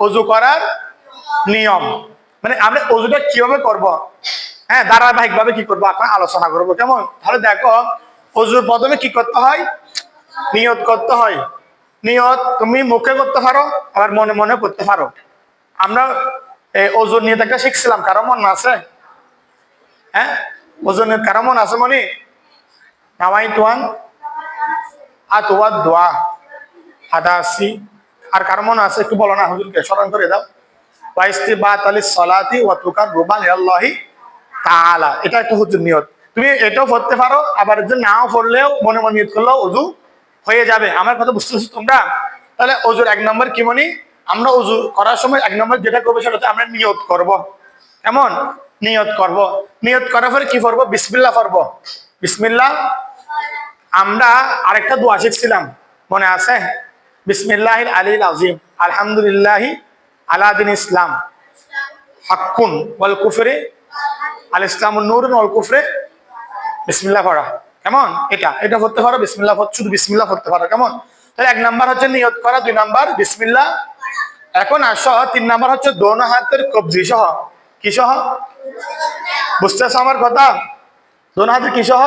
অজু করার নিয়ম, মানে আমরা অজুটা কিভাবে করব, হ্যাঁ ধারাবাহিক ভাবে কি করবো এখন আলোচনা করবো, কেমন? তাহলে দেখো, অজুর প্রথমে কি করতে হয়? নিয়ত করতে হয়। নিয়ত তুমি মুখে করতে পারো, আবার মনে মনে করতে পারো। আমরা অজুর নিয়ত একটা শিখছিলাম, কারো মনে আছে? হ্যাঁ, অজুর নিয়ত কারো মনে আছে? মনি নামাই তুয়ান আতুয়াদ দোয়া হাদাসি, আর কার মনে আছে একটু বলো না, হুজুরকে স্মরণ করে দাও। ওয়াইস্তিবাত আলিস সালাতি ওয়া তুকাররুবান ইলাল্লাহি তাআলা, এটা একটা হুজুর নিয়ত। তুমি এটাও পড়তে পারো, আবার যদি নাও পড়লেও মনে মনে নিয়ত করলেও ওযু হয়ে যাবে। আমার কথা বুঝতেছো তোমরা? তাহলে ওযুর এক নম্বর কি মনি? আমরা ওযু করার সময় এক নম্বর যেটা করবো সেটা হচ্ছে আমরা নিয়ত করব। কেমন? নিয়ত করব। নিয়ত করার পরে কি পড়বো? বিসমিল্লাহ পড়বো। বিসমিল্লাহ। আমরা আরেকটা দোয়া শিখছিলাম, মনে আছে? বিসমিল্লাহিল আলিল আযীম আলহামদুলিল্লাহি আলা দিন ইসলাম হাক্কুন ওয়াল কুফরি আল ইসলামুন নূরুন ওয়াল কুফরি বিসমিল্লাহ পড়া। কেমন? এটা পড়তে পারো, বিসমিল্লাহ শুধু বিসমিল্লাহ পড়তে পারো। কেমন? তাহলে এক নাম্বার হচ্ছে নিয়ত করা, দুই নাম্বার বিসমিল্লাহ। এখন আসো তিন নাম্বার হচ্ছে দোনো হাতের কবজি সহ। কি সহ? বুঝতেছ আমার কথা? দোনো হাতের কি সহ?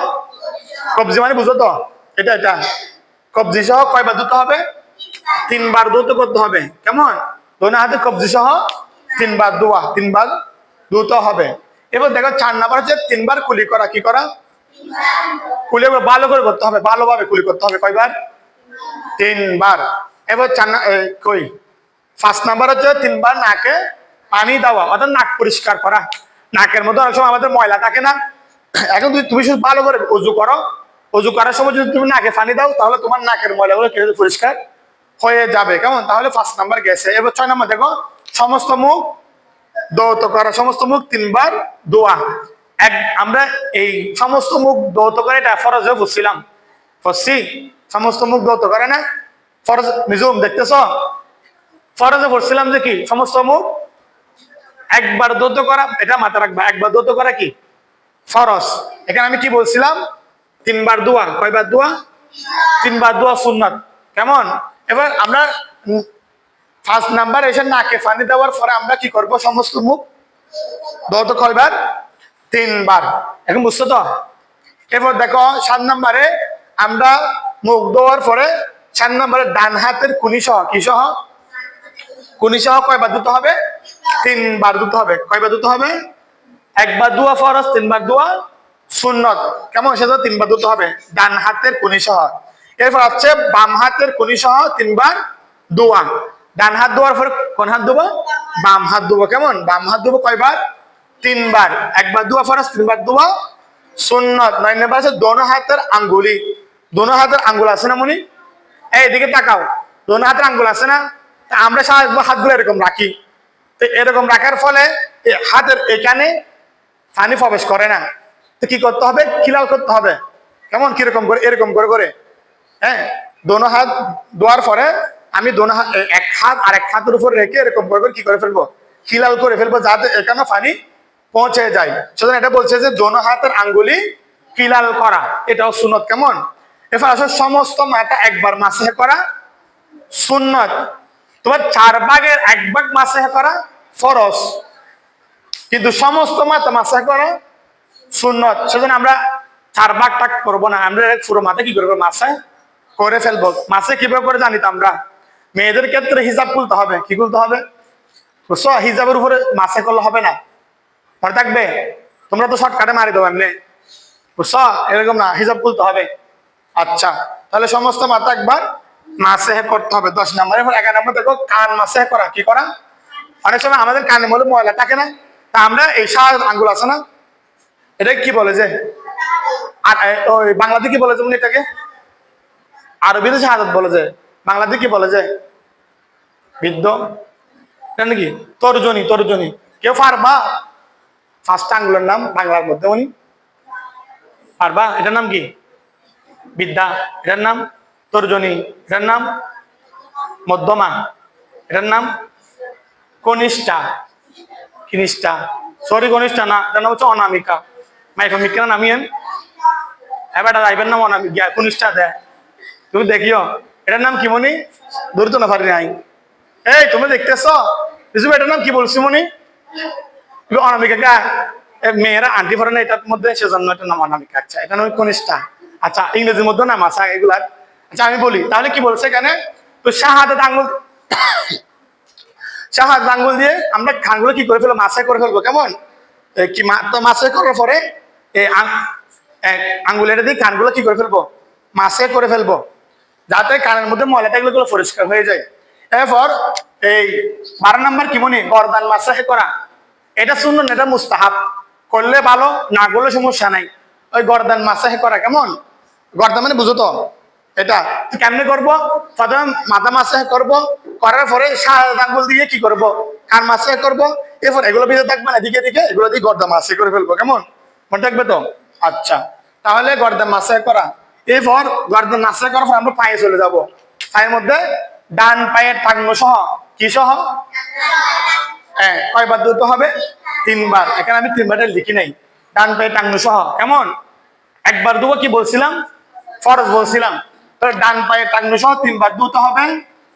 কবজি মানে বুঝো তো? এটা কবজি সহ কয়বার ধুতে হবে? তিনবার ধুতে করতে হবে। কেমন? দোনো হাতে কবজি সহ তিনবার দোয়া, তিনবার ধুতে হবে। এবার দেখো চার নাম্বার হচ্ছে তিনবার কুলি করা। কি করা? কুলি ভালো করে করতে হবে, ভালোভাবে কুলি করতে হবে। কয়বার? তিনবার। এবার পাঁচ নাম্বার হচ্ছে তিনবার নাকে পানি দেওয়া, অর্থাৎ নাক পরিষ্কার করা। নাকের মধ্যে অনেক সময় আমাদের ময়লা থাকে না? এখন তুমি শুধু ভালো করে অজু করো, অজু করার সময় যদি তুমি নাকে পানি দাও তাহলে তোমার নাকের ময়লাগুলো পরিষ্কার হয়ে যাবে। কেমন? তাহলে 5 নাম্বার গেছে। এবার 6 নাম্বার দেখো, সমস্ত মুখ দৌত করা। সমস্ত মুখ তিনবার দোয়া। আমরা এই সমস্ত মুখ দৌত করে এটা ফরজে বুঝছিলাম, বুঝছি? সমস্ত মুখ দৌত করে না? ফরজ নিজুম দেখতেছ? ফরজে পড়ছিলাম যে কি সমস্ত মুখ একবার দৌত করা, এটা মাথা রাখবা। একবার দৌত করা কি ফরজ। এখানে আমি কি বলছিলাম? তিনবার দোয়া। কয়বার দোয়া? তিনবার দোয়া সুন্নাত। কেমন? এবার আমরা 5 নাম্বার এসে নাকে পানি দেওয়ার পরে আমরা কি করব? সমস্ত মুখ দৌত কয়বার? তিনবার। এখন বুঝছো তো? এরপর দেখো 7 নাম্বারে আমরা মুখ ধোয়ার পরে 4 নাম্বারে ডান হাতের কুনি সহ। কি সহ? কুনি সহ কয়বার ধুতে হবে? তিনবার ধুতে হবে। কয়বার ধুতে হবে? একবার দোয়া ফরজ, তিনবার দোয়া সুন্নত। কেমন? সেটা তিনবার ধুতে হবে ডান হাতের কুনি সহ। এরপর হচ্ছে বাম হাতের কুনি সহ তিনবার দোয়া। ডান হাত ধোয়ার পরে কোন হাত ধোবো? বাম হাত ধোবো। কেমন? বাম হাত ধোবো কয়বার? তিনবার। একবার দোয়া ফরজ, তিনবার দোয়া সুন্নত। 9 নাম্বার আছে দোনো হাতের আঙ্গুলি। দোনো হাতের আঙ্গুল আছে না মনি? এদিকে তাকাও, দোনো হাতের আঙ্গুল আছে না? তা আমরা সাধারণত হাতগুলো এরকম রাখি। তো এরকম রাখার ফলে হাতের এখানে পানি প্রবেশ করে না। তো কি করতে হবে? খিলাল করতে হবে। কেমন? কিরকম করে? এরকম করে করে, হ্যাঁ, দোনো হাত ধোয়ার পরে আমি দোনো হাত, এক হাত আর এক হাতের উপর রেখে এরকম করে কি করে ফেলবো? খিলাল করে ফেলবো, যাতে এখানে পানি পৌঁছে যায়। সুতরাং এটা বলছে যে দোনো হাতের আঙ্গুলি খিলাল করা, এটাও সুন্নত। কেমন? এরপর আসলে সমস্ত মাথা একবার মাসে করা সুন্নত। তোমার 4 ভাগের 1 ভাগ মাসে করা ফরজ, কিন্তু সমস্ত মাথা মাসে করা সুন্নত। সেজন্য আমরা 4 ভাগটা করবো না, আমরা পুরো মাথা কি করবো? মাসে করে ফেলবো। মাসে কিভাবে করে জানি তো আমরা? মেয়েদের ক্ষেত্রে হিজাব খুলতে হবে। কি খুলতে হবে? বুঝছো? হিজাবের উপরে মাসে করলে হবে না, মনে থাকবে। তোমরা তো শর্টকাটে মারি দেবো এমনি, বুঝছো? এরকম না, হিজাব খুলতে হবে। আচ্ছা, তাহলে সমস্ত মাথা একবার মাসে করতে হবে। 10 নাম্বার। এবার 11 নাম্বার দেখো, কান মাসে করা। কি করা? অনেক সময় আমাদের কানের মধ্যে ময়লা থাকে না? তা আমরা এই শাহাদাত আঙ্গুল আছে না, এটা কি বলে যে, আর ওই বাংলাতে কি বলে যেমন এটাকে? আরবিতে শাহাদাত বলে যে, বাংলাতে কি বলে যে? বৃদ্ধ, এটা নাকি তর্জনী। তর্জনী কেউ পারবা? 5টা আঙ্গুলের নাম বাংলার মধ্যে উনি পারবা? এটার নাম কি? বিদ্যা। এটার নাম তর্জনী। এটার নাম মধ্যমা। এটার নাম কনিষ্ঠা। কনিষ্ঠা, সরি কনিষ্ঠা না, এটার নাম হচ্ছে অনামিকা। মাইফামিকা নামিয়েন এবার আইবেন নাম অনামিকা, কনিষ্ঠা দেয়। তুমি দেখিও এটার নাম কি মনি? দূর তো না পারি নাই। এই তুমি দেখতেছ এটার নাম কি বলছি মনি? অনামিকা। মেয়েরা আন্টি পরে না এটার মধ্যে, সেজন্য এটার নাম অনামিকা। আচ্ছা, এটা নাম কনিষ্ঠা। আচ্ছা, ইংরেজির মধ্যে নাম আছে এগুলার। আচ্ছা আমি বলি তাহলে কি বলছে এখানে, তো শাহাদাত আঙ্গুল, শাহাদাত আঙ্গুল দিয়ে আমরা খানগুলো কি করে ফেলবো, মাসাই করে ফেলবো। কেমন? কি তো মাসাই করার পরে এই আঙ্গুলের দিয়ে কানগুলো কি করে ফেলবো, মাসাই করে ফেলবো, যাতে কানের মধ্যে ময়লাটা এগুলো পরিষ্কার হয়ে যায়। এরপর এই 12 নম্বর কি মনে, গর্দান মাসাহ করা। এটা সুন্নাত, এটা মুস্তাহাব, করলে ভালো, না করলে সমস্যা নাই। ওই গর্দান মাসাহ করা। কেমন? গর্দান মানে বুঝো তো, এটা কেমনে করবো, প্রথমে মাথা মাসাহ করবো, করার পরে শাহাদাত আঙ্গুল দিয়ে কি করবো, কান মাসাহ করবো। এরপর এগুলো ভিতরে থাকবে না, এদিকে এদিকে এগুলো দিয়ে গর্দান মাসাহ করে ফেলবো। কেমন? মনে থাকবে তো? আচ্ছা, তাহলে গর্দান মাসাহ করা। এরপর গর্দান মাসাহ করার পর আমরা পায়ে চলে যাব। পায়ের মধ্যে ডান পায়ের টাকনো সহ, কি সহ? হ্যাঁ, কয়বার ধুতে হবে? 3 বার। এখানে আমি 3 বারটা লিখি নাই। ডান পায়ের টাকনো সহ। কেমন? একবার ধুবো কি বলছিলাম, ফরজ বলছিলাম। তাহলে ডান পায়ের টাকনো সহ 3 বার ধুতে হবে।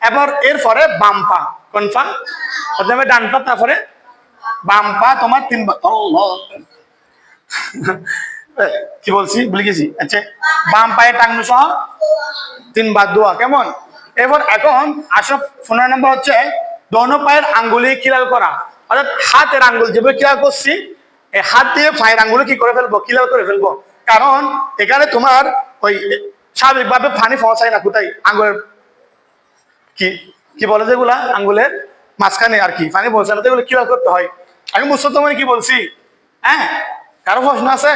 এবার এরপরে বাম পা, কোন পা? প্রথমে ডান পা, তারপরে বাম পা তোমার 3 বার। কি বলছি ভুলে গেছি। আচ্ছা, বাম পায়ের টাকনো সহ 3 বার ধোয়া। কেমন? এবার এখন আসো 15 নম্বর হচ্ছে দোনো পায়ের আঙ্গুলি কিলাল করা। অর্থাৎ হাতের আঙ্গুল যেভাবে কিলাল করছি, এই হাত দিয়ে পায়ের আঙ্গুলি কি করে ফেলবো, কিলাল করে ফেলবো। কারণ এখানে তোমার ওই স্বাভাবিকভাবে পানি পৌঁছায় না কোথায়, আঙ্গুলের কি কি বলে যেগুলা আঙ্গুলের মাঝখানে আর কি পানি পৌঁছায় না, এগুলো কিলাল করতে হয়। আমি বুঝছো তোমার কি বলছি? হ্যাঁ, কারো প্রশ্ন আছে?